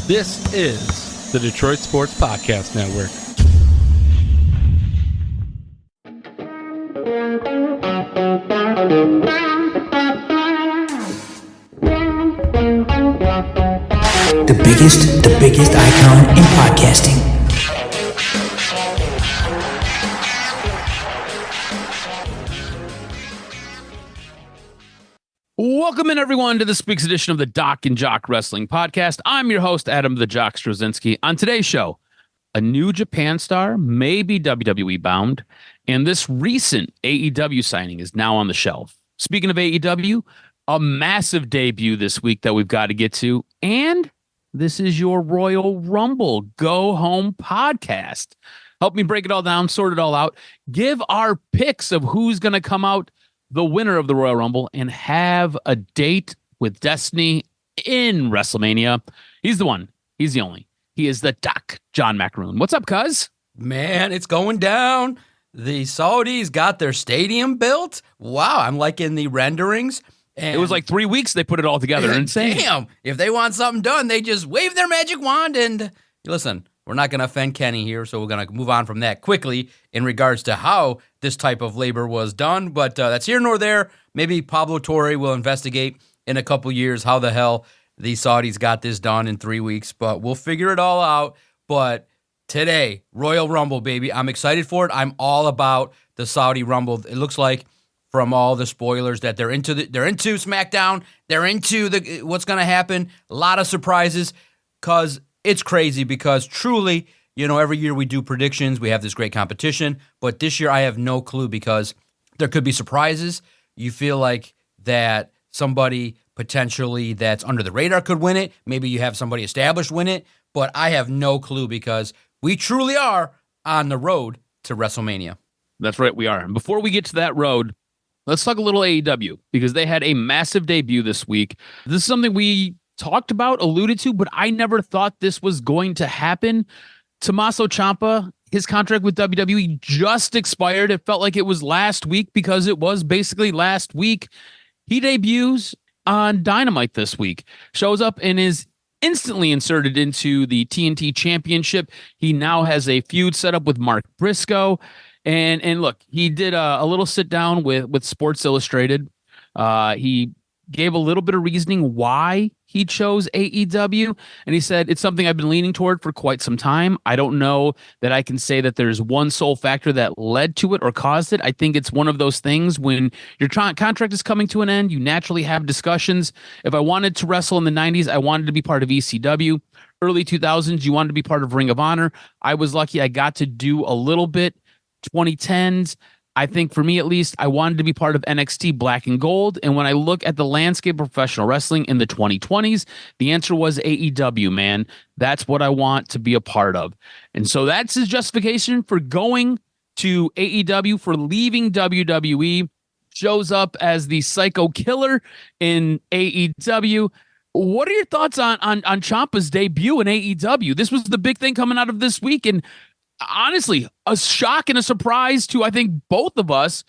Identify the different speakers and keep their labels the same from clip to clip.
Speaker 1: This is the Detroit Sports Podcast Network.
Speaker 2: The biggest icon in podcasting.
Speaker 1: Welcome in, everyone, to this week's edition of the DocNJock Wrestling Podcast. I'm your host, Adam the Jock Strozinski. On today's show, a new Japan star may be WWE bound, and this recent AEW signing is now on the shelf. Speaking of AEW, a massive debut this week that we've got to get to, and this is your Royal Rumble Go Home podcast. Help me break it all down, sort it all out, give our picks of who's going to come out the winner of the Royal Rumble, and have a date with Destiny in WrestleMania. He's the one. He's the only. He is the Doc, John Macaroon. What's up, cuz?
Speaker 3: Man, it's going down. The Saudis got their stadium built. Wow, I'm liking the renderings. And
Speaker 1: it was like 3 weeks they put it all together. Insane.
Speaker 3: Damn, if they want something done, they just wave their magic wand and listen. We're not going to offend Kenny here, so we're going to move on from that quickly in regards to how this type of labor was done. But that's here nor there. Maybe Pablo Torre will investigate in a couple years how the hell the Saudis got this done in 3 weeks. But we'll figure it all out. But today, Royal Rumble, baby. I'm excited for it. I'm all about the Saudi Rumble. It looks like from all the spoilers that they're into SmackDown. They're into what's going to happen. A lot of surprises because it's crazy because truly, every year we do predictions. We have this great competition. But this year I have no clue because there could be surprises. You feel like that somebody potentially that's under the radar could win it. Maybe you have somebody established win it. But I have no clue because we truly are on the road to WrestleMania.
Speaker 1: That's right, we are. And before we get to that road, let's talk a little AEW because they had a massive debut this week. This is something we talked about, alluded to, but I never thought this was going to happen. Tommaso Ciampa, his contract with WWE just expired. It felt like it was last week because it was basically last week. He debuts on Dynamite this week, shows up and is instantly inserted into the TNT Championship. He now has a feud set up with Mark Briscoe. And look, he did a little sit down with Sports Illustrated. He gave a little bit of reasoning why he chose AEW, and he said, it's something I've been leaning toward for quite some time. I don't know that I can say that there's one sole factor that led to it or caused it. I think it's one of those things when your contract is coming to an end, you naturally have discussions. If I wanted to wrestle in the 90s, I wanted to be part of ECW. Early 2000s, you wanted to be part of Ring of Honor. I was lucky I got to do a little bit. 2010s, I think for me at least, I wanted to be part of NXT Black and Gold. And when I look at the landscape of professional wrestling in the 2020s, the answer was AEW, man. That's what I want to be a part of. And so that's his justification for going to AEW, for leaving WWE. Shows up as the Psycho Killer in AEW. What are your thoughts on Ciampa's debut in AEW? This was the big thing coming out of this week, and honestly, a shock and a surprise to, I think, both of us.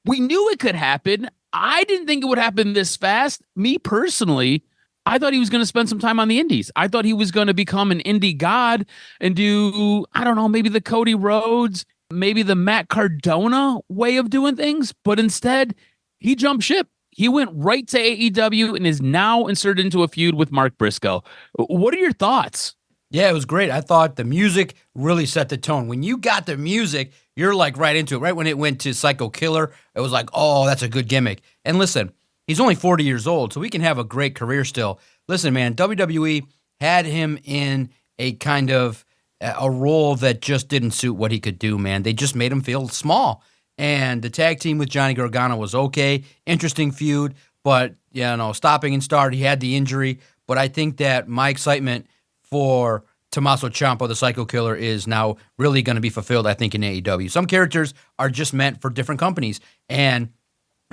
Speaker 1: We knew it could happen. I didn't think it would happen this fast. Me personally, I thought he was going to spend some time on the indies. I thought he was going to become an indie god and do, I don't know, maybe the Cody Rhodes, maybe the Matt Cardona way of doing things. But instead, he jumped ship. He went right to AEW and is now inserted into a feud with Mark Briscoe. What are your thoughts?
Speaker 3: Yeah, it was great. I thought the music really set the tone. When you got the music, you're like right into it. Right when it went to Psycho Killer, it was like, oh, that's a good gimmick. And listen, he's only 40 years old, so he can have a great career still. Listen, man, WWE had him in a kind of a role that just didn't suit what he could do, man. They just made him feel small. And the tag team with Johnny Gargano was okay. Interesting feud, but, stopping and start. He had the injury. But I think that my excitement for Tommaso Ciampa, the Psycho Killer, is now really going to be fulfilled, I think, in AEW. Some characters are just meant for different companies, and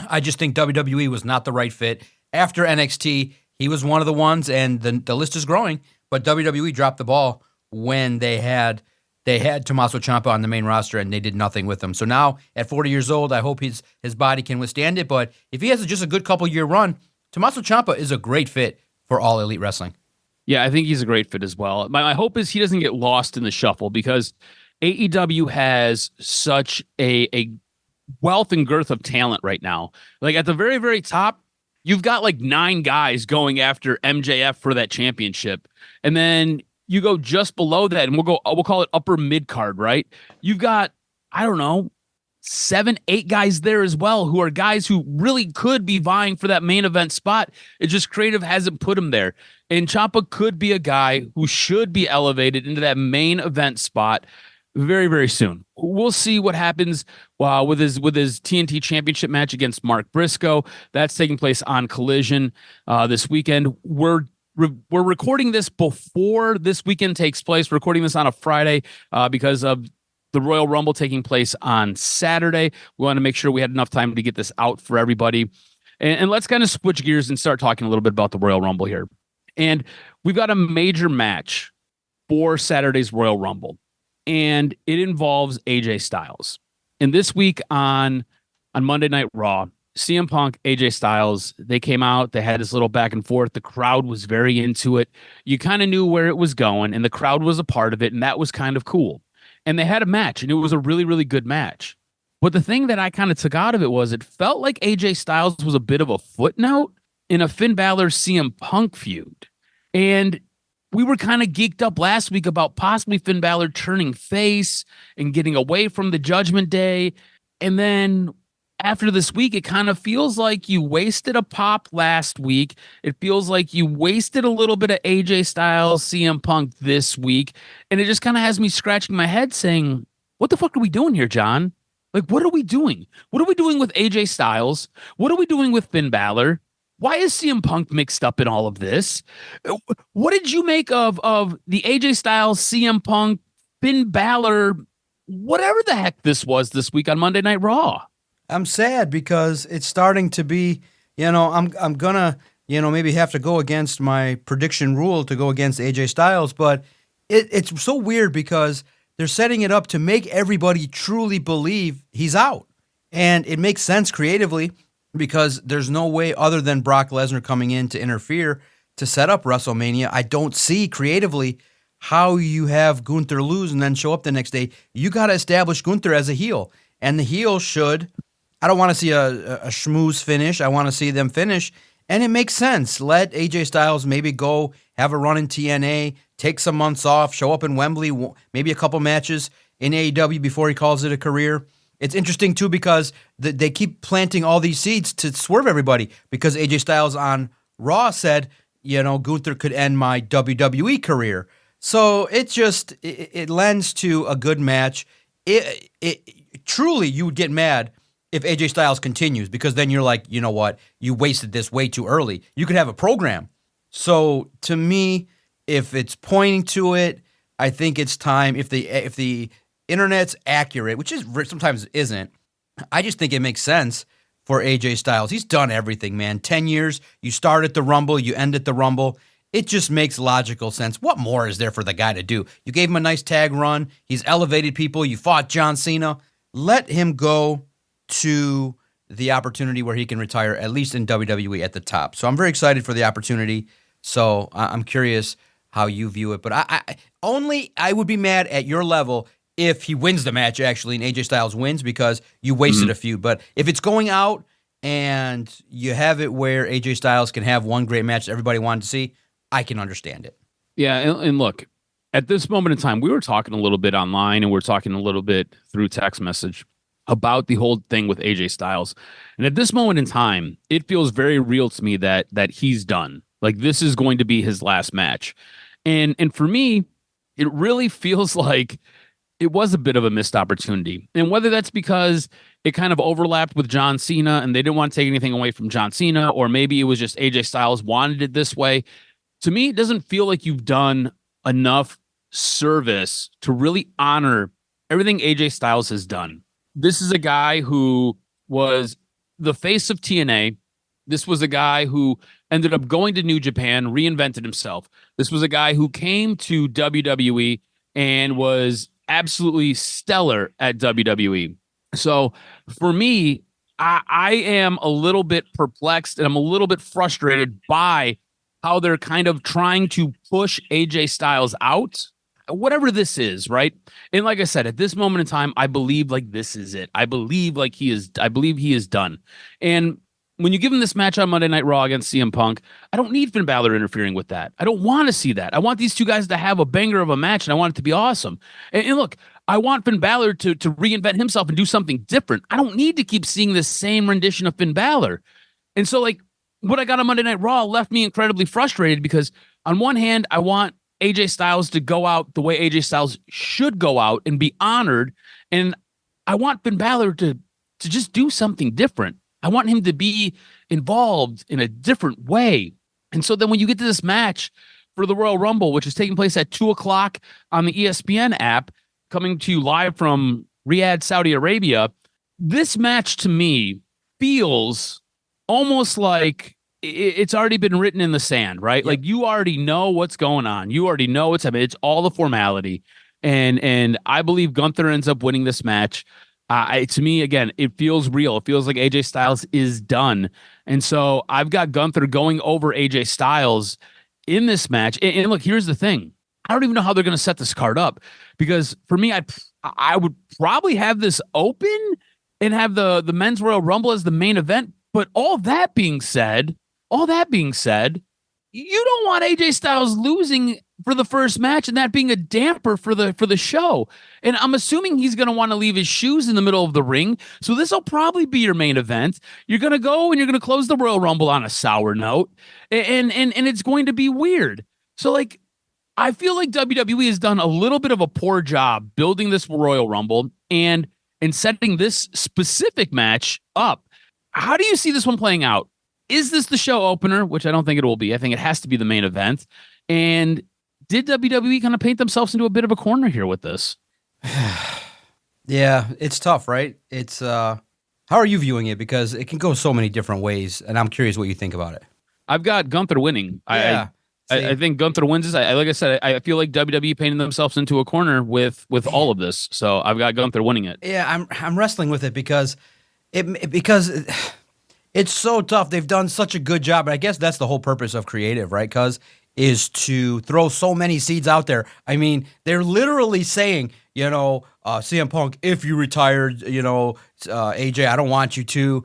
Speaker 3: I just think WWE was not the right fit. After NXT, he was one of the ones, and the list is growing, but WWE dropped the ball when they had Tommaso Ciampa on the main roster, and they did nothing with him. So now, at 40 years old, I hope his body can withstand it, but if he has just a good couple-year run, Tommaso Ciampa is a great fit for All Elite Wrestling.
Speaker 1: Yeah, I think he's a great fit as well. My hope is he doesn't get lost in the shuffle because AEW has such a wealth and girth of talent right now. Like at the very, very top, you've got like 9 guys going after MJF for that championship. And then you go just below that, and we'll call it upper mid card, right? You've got, I don't know, 7, 8 guys there as well who are guys who really could be vying for that main event spot. It just creative hasn't put him there. And Ciampa could be a guy who should be elevated into that main event spot very, very soon. We'll see what happens with his TNT Championship match against Mark Briscoe. That's taking place on Collision this weekend. We're recording this before this weekend takes place. We're recording this on a Friday because of the Royal Rumble taking place on Saturday. We want to make sure we had enough time to get this out for everybody. And let's kind of switch gears and start talking a little bit about the Royal Rumble here. And we've got a major match for Saturday's Royal Rumble, and it involves AJ Styles. And this week on Monday Night Raw, CM Punk, AJ Styles, they came out, they had this little back and forth. The crowd was very into it. You kind of knew where it was going, and the crowd was a part of it, and that was kind of cool. And they had a match, and it was a really, really good match. But the thing that I kind of took out of it was it felt like AJ Styles was a bit of a footnote in a Finn Balor CM Punk feud. And we were kind of geeked up last week about possibly Finn Balor turning face and getting away from the Judgment Day. And then after this week, it kind of feels like you wasted a pop last week. It feels like you wasted a little bit of AJ Styles, CM Punk this week. And it just kind of has me scratching my head saying, what the fuck are we doing here, John? Like, what are we doing? What are we doing with AJ Styles? What are we doing with Finn Balor? Why is CM Punk mixed up in all of this? What did you make of the AJ Styles, CM Punk, Finn Balor, whatever the heck this was this week on Monday Night Raw?
Speaker 3: I'm sad because it's starting to be, I'm gonna, maybe have to go against my prediction rule to go against AJ Styles, but it's so weird because they're setting it up to make everybody truly believe he's out. And it makes sense creatively because there's no way other than Brock Lesnar coming in to interfere to set up WrestleMania. I don't see creatively how you have Gunther lose and then show up the next day. You got to establish Gunther as a heel. And the heel should, I don't want to see a schmooze finish. I want to see them finish. And it makes sense. Let AJ Styles maybe go have a run in TNA, take some months off, show up in Wembley, maybe a couple matches in AEW before he calls it a career. It's interesting, too, because they keep planting all these seeds to swerve everybody because AJ Styles on Raw said, Gunther could end my WWE career. So it lends to a good match. Truly, you would get mad if AJ Styles continues because then you're like, you know what? You wasted this way too early. You could have a program. So to me, if it's pointing to it, I think it's time. If the internet's accurate, which is sometimes isn't, I just think it makes sense for AJ Styles. He's done everything, man. 10 years, you start at the Rumble, you end at the Rumble. It just makes logical sense. What more is there for the guy to do? You gave him a nice tag run. He's elevated people. You fought John Cena. Let him go to the opportunity where he can retire, at least in WWE at the top. So I'm very excited for the opportunity. So I'm curious how you view it. But I would be mad at your level if he wins the match, actually, and AJ Styles wins because you wasted a feud. But if it's going out and you have it where AJ Styles can have one great match that everybody wanted to see, I can understand it.
Speaker 1: Yeah, and look, at this moment in time, we were talking a little bit online and we're talking a little bit through text message about the whole thing with AJ Styles. And at this moment in time, it feels very real to me that he's done. Like this is going to be his last match. And for me, it really feels like it was a bit of a missed opportunity. And whether that's because it kind of overlapped with John Cena and they didn't want to take anything away from John Cena, or maybe it was just AJ Styles wanted it this way. To me, it doesn't feel like you've done enough service to really honor everything AJ Styles has done. This is a guy who was the face of TNA. This was a guy who ended up going to New Japan, reinvented himself. This was a guy who came to WWE and was absolutely stellar at WWE. So for me, I am a little bit perplexed and I'm a little bit frustrated by how they're kind of trying to push AJ Styles out, whatever this is, right? And like I said, at this moment in time, I believe like this is it. I believe he is done. And when you give him this match on Monday Night Raw against CM Punk, I don't need Finn Balor interfering with that. I don't want to see that. I want these two guys to have a banger of a match, and I want it to be awesome. And look, I want Finn Balor to reinvent himself and do something different. I don't need to keep seeing the same rendition of Finn Balor. And so, like, what I got on Monday Night Raw left me incredibly frustrated because, on one hand, I want AJ Styles to go out the way AJ Styles should go out and be honored, and I want Finn Balor to just do something different. I want him to be involved in a different way. And so then when you get to this match for the Royal Rumble, which is taking place at 2:00 on the ESPN app, coming to you live from Riyadh, Saudi Arabia, this match to me feels almost like it's already been written in the sand, right? Yep. Like you already know what's going on. You already know what's happening. It's all the formality. And I believe Gunther ends up winning this match. To me, again, it feels real. It feels like AJ Styles is done. And so I've got Gunther going over AJ Styles in this match. And look, here's the thing. I don't even know how they're going to set this card up because for me, I would probably have this open and have the Men's Royal Rumble as the main event. But all that being said, you don't want AJ Styles losing for the first match and that being a damper for the show. And I'm assuming he's going to want to leave his shoes in the middle of the ring. So this will probably be your main event. You're going to go and you're going to close the Royal Rumble on a sour note. And it's going to be weird. So like, I feel like WWE has done a little bit of a poor job building this Royal Rumble and setting this specific match up. How do you see this one playing out? Is this the show opener, which I don't think it will be. I think it has to be the main event. And did WWE kind of paint themselves into a bit of a corner here with this?
Speaker 3: Yeah, it's tough, right? It's how are you viewing it? Because it can go so many different ways, and I'm curious what you think about it.
Speaker 1: I've got Gunther winning.
Speaker 3: Yeah,
Speaker 1: I think Gunther wins this. Like I said, I feel like WWE painted themselves into a corner with all of this. So I've got Gunther winning it.
Speaker 3: Yeah, I'm wrestling with it because it's so tough. They've done such a good job, and I guess that's the whole purpose of creative, right? Because is to throw so many seeds out there. I mean, they're literally saying, CM Punk, if you retired, AJ, I don't want you to.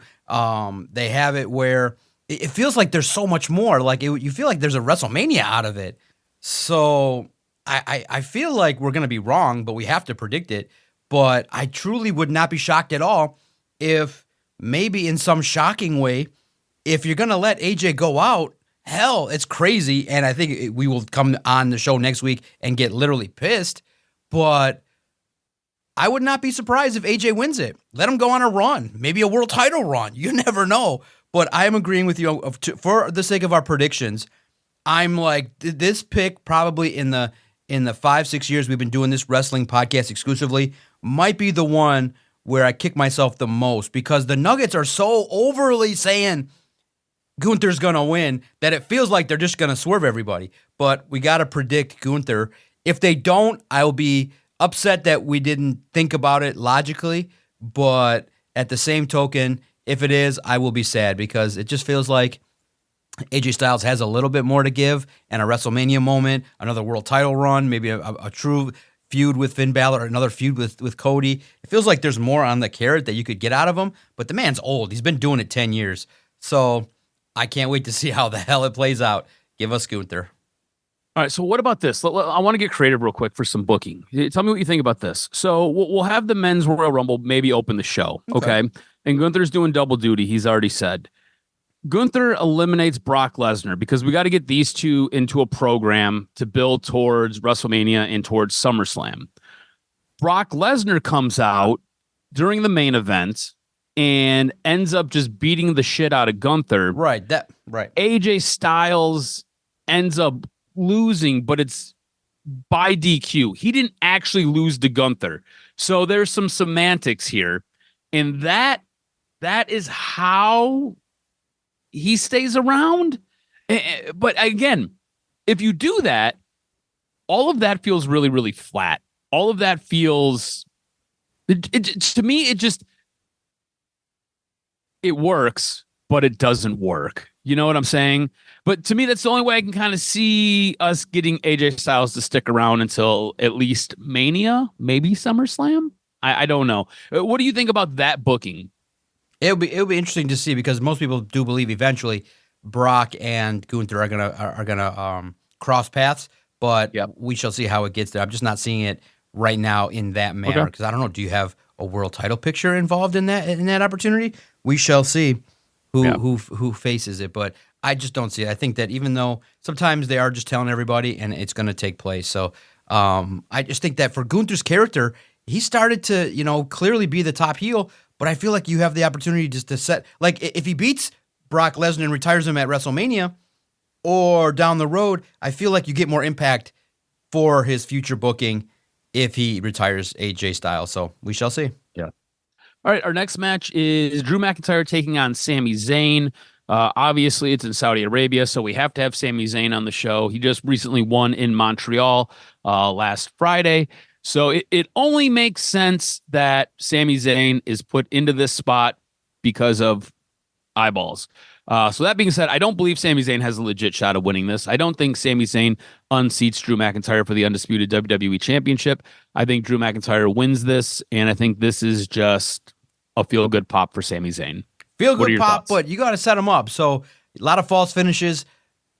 Speaker 3: They have it where it feels like there's so much more. Like you feel like there's a WrestleMania out of it. So I feel like we're going to be wrong, but we have to predict it. But I truly would not be shocked at all if maybe in some shocking way, if you're going to let AJ go out, hell, it's crazy. And I think we will come on the show next week and get literally pissed. But I would not be surprised if AJ wins it. Let him go on a run, maybe a world title run. You never know. But I am agreeing with you for the sake of our predictions. I'm like, this pick probably in the 5-6 years we've been doing this wrestling podcast exclusively might be the one where I kick myself the most because the Nuggets are so overly saying Gunther's going to win that it feels like they're just going to swerve everybody. But we got to predict Gunther. If they don't, I'll be upset that we didn't think about it logically. But at the same token, if it is, I will be sad because it just feels like AJ Styles has a little bit more to give and a WrestleMania moment, another world title run, maybe a true feud with Finn Balor, another feud with Cody. It feels like there's more on the carrot that you could get out of him, but the man's old. He's been doing it 10 years. So I can't wait to see how the hell it plays out. Give us Gunther.
Speaker 1: All right, so what about this? I want to get creative real quick for some booking. Tell me what you think about this. So we'll have the Men's Royal Rumble maybe open the show, okay? And Gunther's doing double duty, he's already said. Gunther eliminates Brock Lesnar because we got to get these two into a program to build towards WrestleMania and towards SummerSlam. Brock Lesnar comes out during the main event and ends up just beating the shit out of Gunther.
Speaker 3: Right.
Speaker 1: AJ Styles ends up losing, but it's by DQ. He didn't actually lose to Gunther. So there's some semantics here. And that is how he stays around. But again, if you do that, all of that feels really, really flat. All of that feels, to me, it works, but it doesn't work. You know what I'm saying? But to me, that's the only way I can kind of see us getting AJ Styles to stick around until at least Mania, maybe SummerSlam. I don't know. What do you think about that booking?
Speaker 3: It'll be interesting to see, because most people do believe eventually Brock and Gunther are gonna cross paths, but we shall see how it gets there. I'm just not seeing it right now in that manner, because I don't know. Do you have a world title picture involved in that opportunity? We shall see who faces it, but I just don't see it. I think that even though sometimes they are just telling everybody, and it's going to take place. So I just think that for Gunther's character, he started to clearly be the top heel, but I feel like you have the opportunity just to set, like, if he beats Brock Lesnar and retires him at WrestleMania or down the road, I feel like you get more impact for his future booking if he retires AJ Styles. So we shall see.
Speaker 1: Yeah. All right. Our next match is Drew McIntyre taking on Sami Zayn. Obviously, it's in Saudi Arabia, so we have to have Sami Zayn on the show. He just recently won in Montreal last Friday. So it only makes sense that Sami Zayn is put into this spot because of eyeballs. So that being said, I don't believe Sami Zayn has a legit shot of winning this. I don't think Sami Zayn unseats Drew McIntyre for the undisputed WWE Championship. I think Drew McIntyre wins this, and I think this is just a feel-good pop for Sami Zayn.
Speaker 3: Feel-good pop, thoughts? But you got to set him up. So a lot of false finishes.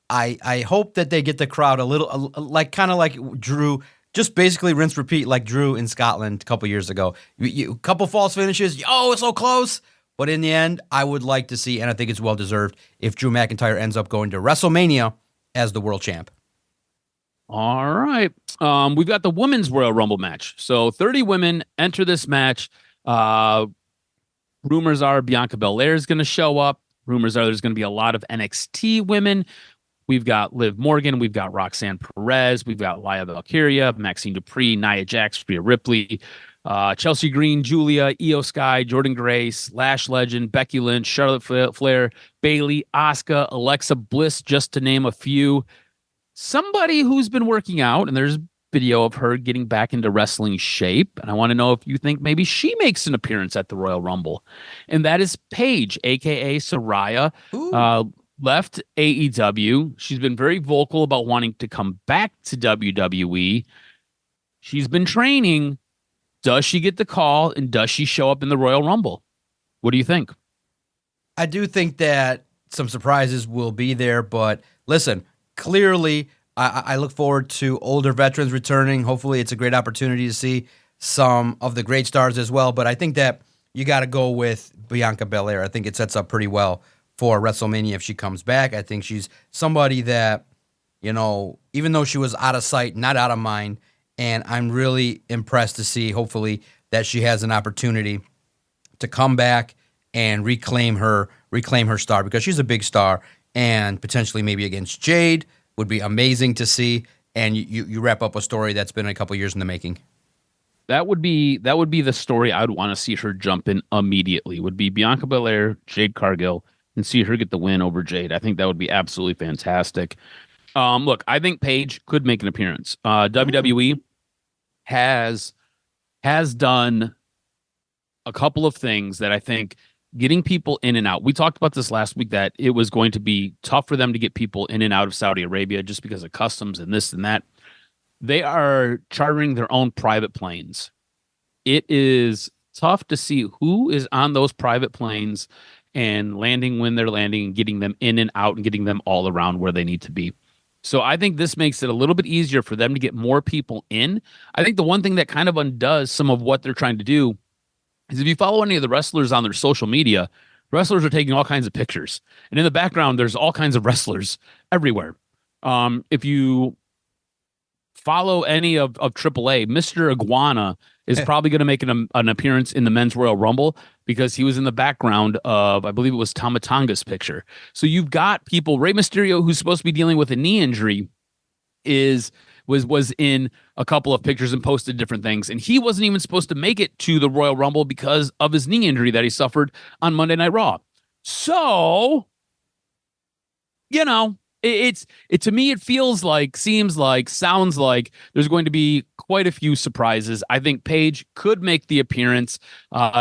Speaker 3: I hope that they get the crowd a little, kind of like Drew, just basically rinse repeat like Drew in Scotland a couple years ago. A couple false finishes. Oh, it's so close. But in the end, I would like to see, and I think it's well-deserved, if Drew McIntyre ends up going to WrestleMania as the world champ.
Speaker 1: All right. We've got the Women's Royal Rumble match. So 30 women enter this match. Rumors are Bianca Belair is going to show up. Rumors are there's going to be a lot of NXT women. We've got Liv Morgan. We've got Roxanne Perez. We've got Laya Valkyria, Maxine Dupree, Nia Jax, Rhea Ripley, Chelsea Green, Julia, Io Sky, Jordan Grace, Lash Legend, Becky Lynch, Charlotte Flair, Bayley, Asuka, Alexa Bliss, just to name a few. Somebody who's been working out, and there's video of her getting back into wrestling shape, and I want to know if you think maybe she makes an appearance at the Royal Rumble, and that is Paige, aka Saraya. Left AEW. She's been very vocal about wanting to come back to WWE. She's been training. Does she get the call, and does she show up in the Royal Rumble? What do you think?
Speaker 3: I do think that some surprises will be there, but listen, clearly I look forward to older veterans returning. Hopefully it's a great opportunity to see some of the great stars as well, but I think that you got to go with Bianca Belair. I think it sets up pretty well for WrestleMania if she comes back. I think she's somebody that, even though she was out of sight, not out of mind, and I'm really impressed to see, hopefully, that she has an opportunity to come back and reclaim her star, because she's a big star, and potentially maybe against Jade would be amazing to see, and you wrap up a story that's been a couple years in the making.
Speaker 1: That would be the story I would want to see her jump in immediately, would be Bianca Belair, Jade Cargill, and see her get the win over Jade. I think that would be absolutely fantastic. Look, I think Paige could make an appearance. WWE has done a couple of things that I think getting people in and out. We talked about this last week, that it was going to be tough for them to get people in and out of Saudi Arabia just because of customs and this and that. They are chartering their own private planes. It is tough to see who is on those private planes and landing when they're landing and getting them in and out and getting them all around where they need to be. So I think this makes it a little bit easier for them to get more people in. I think the one thing that kind of undoes some of what they're trying to do is if you follow any of the wrestlers on their social media, wrestlers are taking all kinds of pictures. And in the background, there's all kinds of wrestlers everywhere. If you follow any of AAA, Mr. Iguana is probably going to make an appearance in the Men's Royal Rumble because he was in the background of, I believe it was Tama Tonga's picture. So you've got people, Rey Mysterio, who's supposed to be dealing with a knee injury, was in a couple of pictures and posted different things. And he wasn't even supposed to make it to the Royal Rumble because of his knee injury that he suffered on Monday Night Raw. So, It to me, it feels like, seems like, sounds like there's going to be quite a few surprises. I think Paige could make the appearance.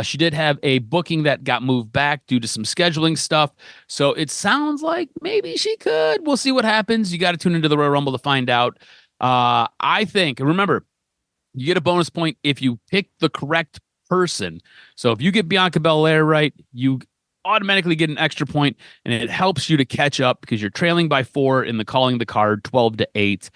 Speaker 1: She did have a booking that got moved back due to some scheduling stuff. So it sounds like maybe she could. We'll see what happens. You got to tune into the Royal Rumble to find out. I think, remember, you get a bonus point if you pick the correct person. So if you get Bianca Belair right, you automatically get an extra point, and it helps you to catch up because you're trailing by 4 in the calling the card 12-8.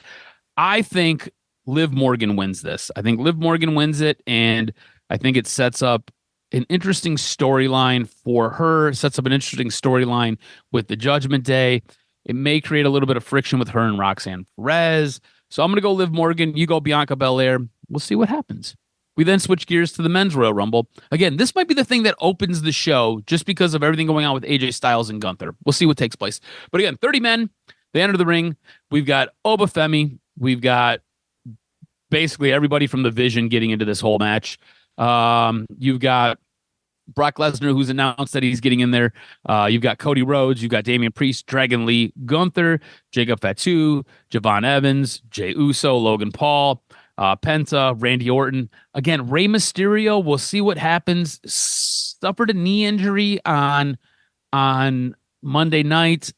Speaker 1: I think Liv Morgan wins this. I think Liv Morgan wins it, and I think it sets up an interesting storyline for her, sets up an interesting storyline with the Judgment Day. It may create a little bit of friction with her and Roxanne Perez. So I'm going to go Liv Morgan. You go Bianca Belair. We'll see what happens. We then switch gears to the men's Royal Rumble. Again, this might be the thing that opens the show just because of everything going on with AJ Styles and Gunther. We'll see what takes place. But again, 30 men, they enter the ring. We've got Obafemi. We've got basically everybody from the Vision getting into this whole match. You've got Brock Lesnar, who's announced that he's getting in there. You've got Cody Rhodes. You've got Damian Priest, Dragon Lee, Gunther, Jacob Fatu, Javon Evans, Jey Uso, Logan Paul, Penta, Randy Orton. Again, Rey Mysterio, we'll see what happens. Suffered a knee injury on Monday night.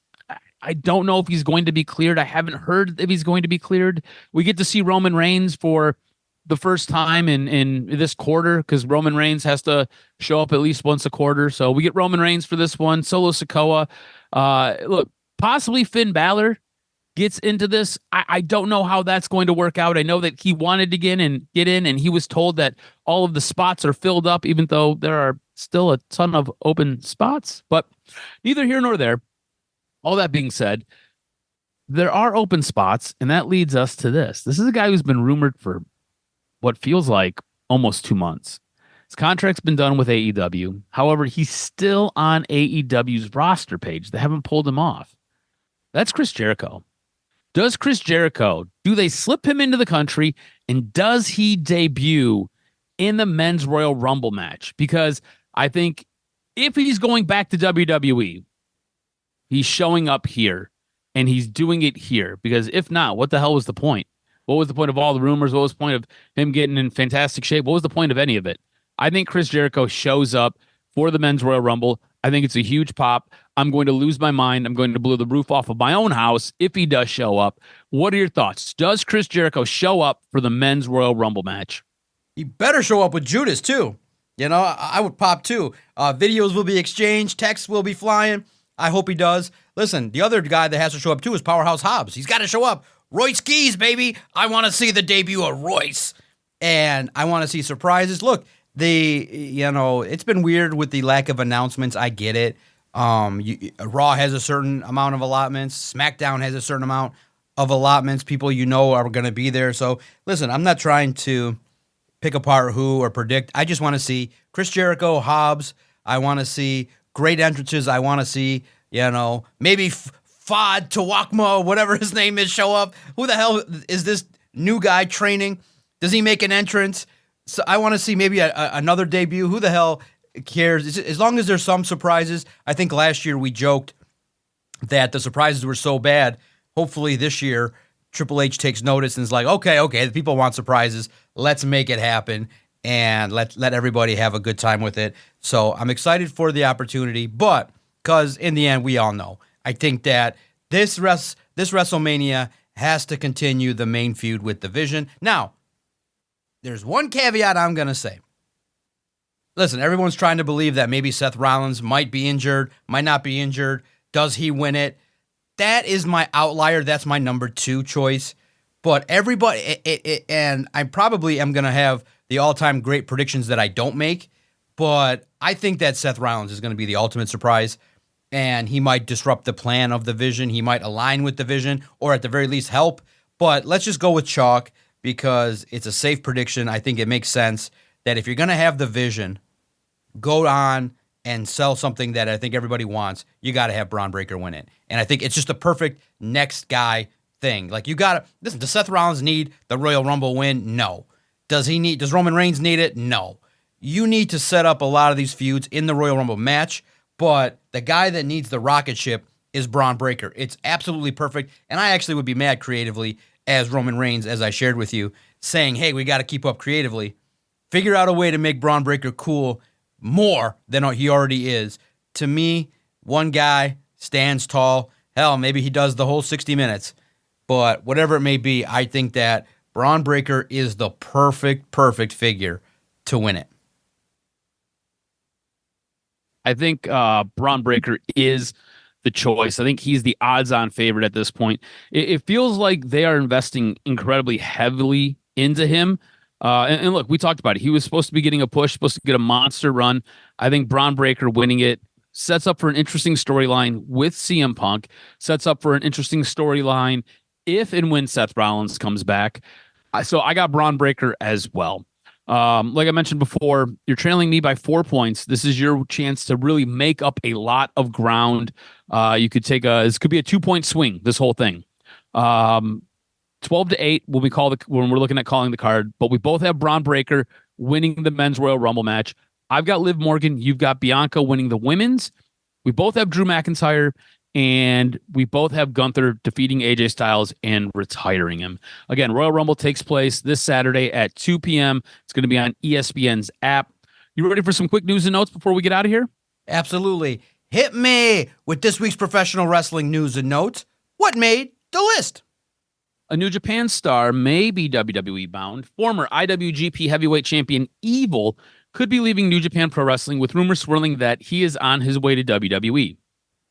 Speaker 1: I don't know if he's going to be cleared. I haven't heard if he's going to be cleared. We get to see Roman Reigns for the first time in this quarter because Roman Reigns has to show up at least once a quarter. So we get Roman Reigns for this one. Solo Sikoa. Look, possibly Finn Balor gets into this. I don't know how that's going to work out. I know that he wanted to get in, and he was told that all of the spots are filled up, even though there are still a ton of open spots. But neither here nor there. All that being said, there are open spots, and that leads us to this. This is a guy who's been rumored for what feels like almost 2 months. His contract's been done with AEW. However, he's still on AEW's roster page. They haven't pulled him off. That's Chris Jericho. Does Chris Jericho, do they slip him into the country, and does he debut in the men's Royal Rumble match? Because I think if he's going back to WWE, he's showing up here, and he's doing it here. Because if not, what the hell was the point? What was the point of all the rumors? What was the point of him getting in fantastic shape? What was the point of any of it? I think Chris Jericho shows up for the men's Royal Rumble. I think it's a huge pop. I'm going to lose my mind. I'm going to blow the roof off of my own house if he does show up. What are your thoughts? Does Chris Jericho show up for the men's Royal Rumble match?
Speaker 3: He better show up with Judas, too. You know, I would pop, too. Videos will be exchanged. Texts will be flying. I hope he does. Listen, the other guy that has to show up, too, is Powerhouse Hobbs. He's got to show up. Royce Keys, baby. I want to see the debut of Royce. And I want to see surprises. Look, it's been weird with the lack of announcements. I get it. Raw has a certain amount of allotments. SmackDown has a certain amount of allotments. People are going to be there. So, listen, I'm not trying to pick apart who or predict. I just want to see Chris Jericho, Hobbs. I want to see great entrances. I want to see, maybe Fad Tawakma, whatever his name is, show up. Who the hell is this new guy training? Does he make an entrance? So I want to see maybe another debut. Who the hell cares? As long as there's some surprises. I think last year we joked that the surprises were so bad. Hopefully this year Triple H takes notice and is like, okay, the people want surprises. Let's make it happen and let everybody have a good time with it. So I'm excited for the opportunity, but because in the end we all know, I think that this WrestleMania has to continue the main feud with the Vision. Now, there's one caveat I'm going to say. Listen, everyone's trying to believe that maybe Seth Rollins might be injured, might not be injured. Does he win it? That is my outlier. That's my number 2 choice. But everybody, and I probably am going to have the all-time great predictions that I don't make, but I think that Seth Rollins is going to be the ultimate surprise, and he might disrupt the plan of the Vision. He might align with the Vision, or at the very least help. But let's just go with chalk because it's a safe prediction. I think it makes sense that if you're going to have the Vision go on and sell something that I think everybody wants, you got to have Braun Breaker win it. And I think it's just the perfect next guy thing. Like, you got to listen. Does Seth Rollins need the Royal Rumble win? No. Does Roman Reigns need it? No. You need to set up a lot of these feuds in the Royal Rumble match, but the guy that needs the rocket ship is Braun Breaker. It's absolutely perfect. And I actually would be mad creatively as Roman Reigns, as I shared with you, saying, hey, we got to keep up creatively. Figure out a way to make Braun Breaker cool more than he already is. To me, one guy stands tall. Hell, maybe he does the whole 60 minutes. But whatever it may be, I think that Braun Breaker is the perfect figure to win it.
Speaker 1: I think Braun Breaker is the choice. I think he's the odds-on favorite at this point. It feels like they are investing incredibly heavily into him. And look, we talked about it. He was supposed to be getting a push, supposed to get a monster run. I think Braun Breaker winning it sets up for an interesting storyline with CM Punk, sets up for an interesting storyline if and when Seth Rollins comes back. So I got Braun Breaker as well. Like I mentioned before, you're trailing me by 4 points. This is your chance to really make up a lot of ground. You could take this could be a 2-point swing, this whole thing. 12-8 when we're looking at calling the card, but we both have Braun Breaker winning the men's Royal Rumble match. I've got Liv Morgan. You've got Bianca winning the women's. We both have Drew McIntyre, and we both have Gunther defeating AJ Styles and retiring him. Again, Royal Rumble takes place this Saturday at 2 p.m. It's going to be on ESPN's app. You ready for some quick news and notes before we get out of here?
Speaker 3: Absolutely. Hit me with this week's professional wrestling news and notes. What made the list?
Speaker 1: A New Japan star may be WWE bound. Former IWGP Heavyweight Champion Evil could be leaving New Japan Pro Wrestling, with rumors swirling that he is on his way to WWE.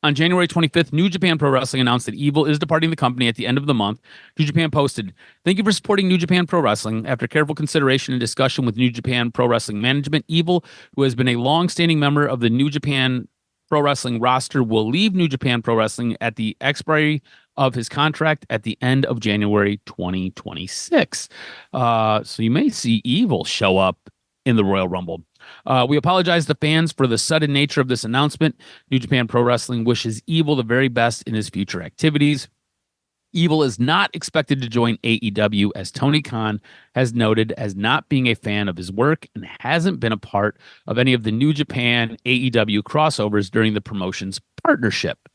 Speaker 1: On January 25th, New Japan Pro Wrestling announced that Evil is departing the company at the end of the month. New Japan posted, "Thank you for supporting New Japan Pro Wrestling. After careful consideration and discussion with New Japan Pro Wrestling management, Evil, who has been a long-standing member of the New Japan Pro Wrestling roster, will leave New Japan Pro Wrestling at the expiry of his contract at the end of January 2026. So you may see Evil show up in the Royal Rumble. We apologize to fans for the sudden nature of this announcement. New Japan Pro Wrestling wishes Evil the very best in his future activities. Evil is not expected to join AEW, as Tony Khan has noted as not being a fan of his work and hasn't been a part of any of the New Japan AEW crossovers during the promotion's partnership."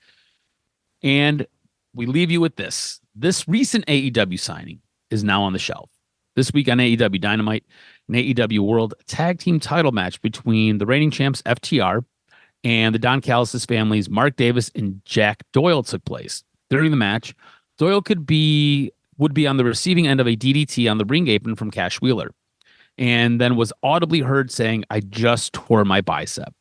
Speaker 1: And we leave you with this. This recent AEW signing is now on the shelf. This week on AEW Dynamite, an AEW World Tag Team title match between the reigning champs FTR and the Don Callis' families Mark Davis and Jack Doyle took place. During the match, Doyle would be on the receiving end of a DDT on the ring apron from Cash Wheeler, and then was audibly heard saying, "I just tore my bicep."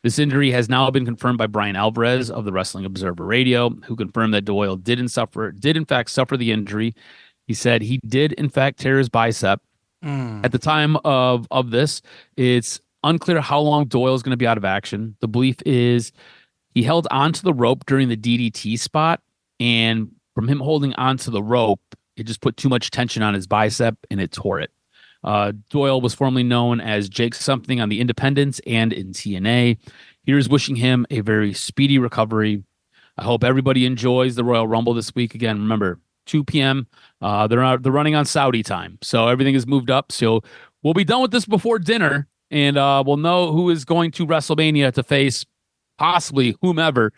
Speaker 1: This injury has now been confirmed by Brian Alvarez of the Wrestling Observer Radio, who confirmed that Doyle did in fact suffer the injury. He said he did in fact tear his bicep. At the time of this, it's unclear how long Doyle is going to be out of action. The belief is he held onto the rope during the DDT spot, and from him holding onto the rope, it just put too much tension on his bicep and it tore it. Doyle was formerly known as Jake Something on the Independents and in TNA. Here's wishing him a very speedy recovery. I hope everybody enjoys the Royal Rumble this week. Again, remember, 2 p.m. They're running on Saudi time, so everything is moved up. So we'll be done with this before dinner, and we'll know who is going to WrestleMania to face possibly whomever.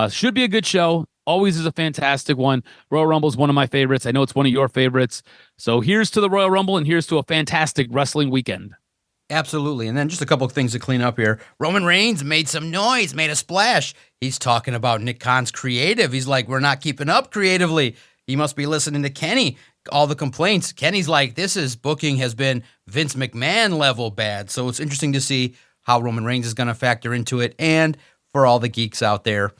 Speaker 1: Should be a good show. Always is a fantastic one. Royal Rumble is one of my favorites. I know it's one of your favorites. So here's to the Royal Rumble, and here's to a fantastic wrestling weekend.
Speaker 3: Absolutely. And then just a couple of things to clean up here. Roman Reigns made some noise, made a splash. He's talking about Nick Khan's creative. He's like, we're not keeping up creatively. He must be listening to Kenny. All the complaints. Kenny's like, this booking has been Vince McMahon level bad. So it's interesting to see how Roman Reigns is going to factor into it. And for all the geeks out there,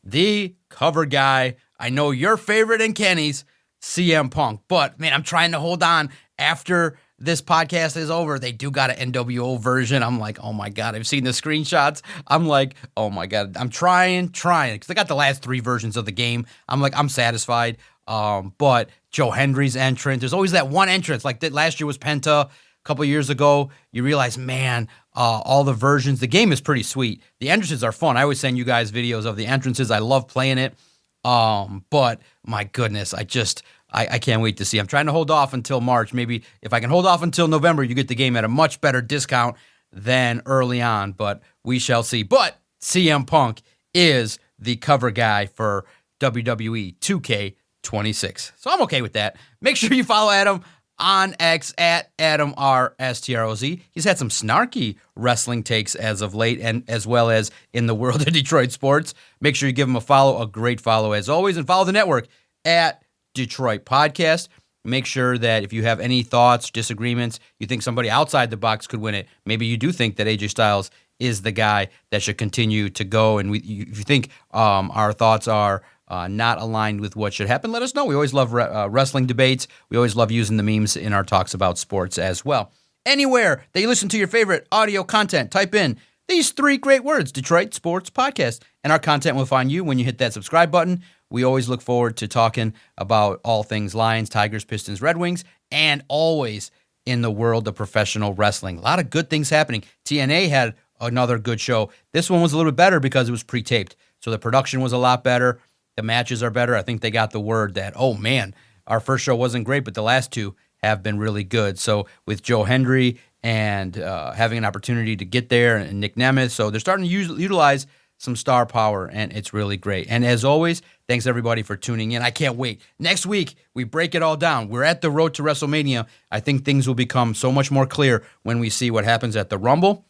Speaker 3: the cover guy, I know your favorite and Kenny's, CM Punk. But, man, I'm trying to hold on. After this podcast is over, they do got an NWO version. I'm like, oh, my God. I've seen the screenshots. I'm like, oh, my God. I'm trying. Because they got the last 3 versions of the game. I'm like, I'm satisfied. But Joe Hendry's entrance, there's always that one entrance. Like last year was Penta. A couple years ago, you realize, man, all the versions. The game is pretty sweet. The entrances are fun. I always send you guys videos of the entrances. I love playing it. But my goodness, I can't wait to see. I'm trying to hold off until March. Maybe if I can hold off until November, you get the game at a much better discount than early on. But we shall see. But CM Punk is the cover guy for WWE 2K26. So I'm okay with that. Make sure you follow Adam on X at AdamRSTROZ. He's had some snarky wrestling takes as of late, and as well as in the world of Detroit sports. Make sure you give him a follow, a great follow as always, and follow the network at Detroit Podcast. Make sure that if you have any thoughts, disagreements, you think somebody outside the box could win it, maybe you do think that AJ Styles is the guy that should continue to go, and if you think our thoughts are not aligned with what should happen, let us know. We always love wrestling debates. We always love using the memes in our talks about sports as well. Anywhere that you listen to your favorite audio content, type in these 3 great words, Detroit Sports Podcast, and our content will find you when you hit that subscribe button. We always look forward to talking about all things Lions, Tigers, Pistons, Red Wings, and always in the world of professional wrestling. A lot of good things happening. TNA had another good show. This one was a little bit better because it was pre-taped, so the production was a lot better. The matches are better. I think they got the word that, oh man, our first show wasn't great, but the last 2 have been really good. So with Joe Hendry and having an opportunity to get there, and Nick Nemeth, so they're starting to utilize some star power, and it's really great. And as always, thanks everybody for tuning in. I can't wait. Next week, we break it all down. We're at the road to WrestleMania. I think things will become so much more clear when we see what happens at the Rumble,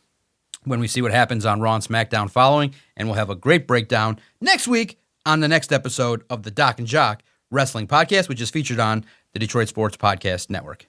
Speaker 3: when we see what happens on Raw and SmackDown following, and we'll have a great breakdown next week on the next episode of the Doc and Jock Wrestling Podcast, which is featured on the Detroit Sports Podcast Network.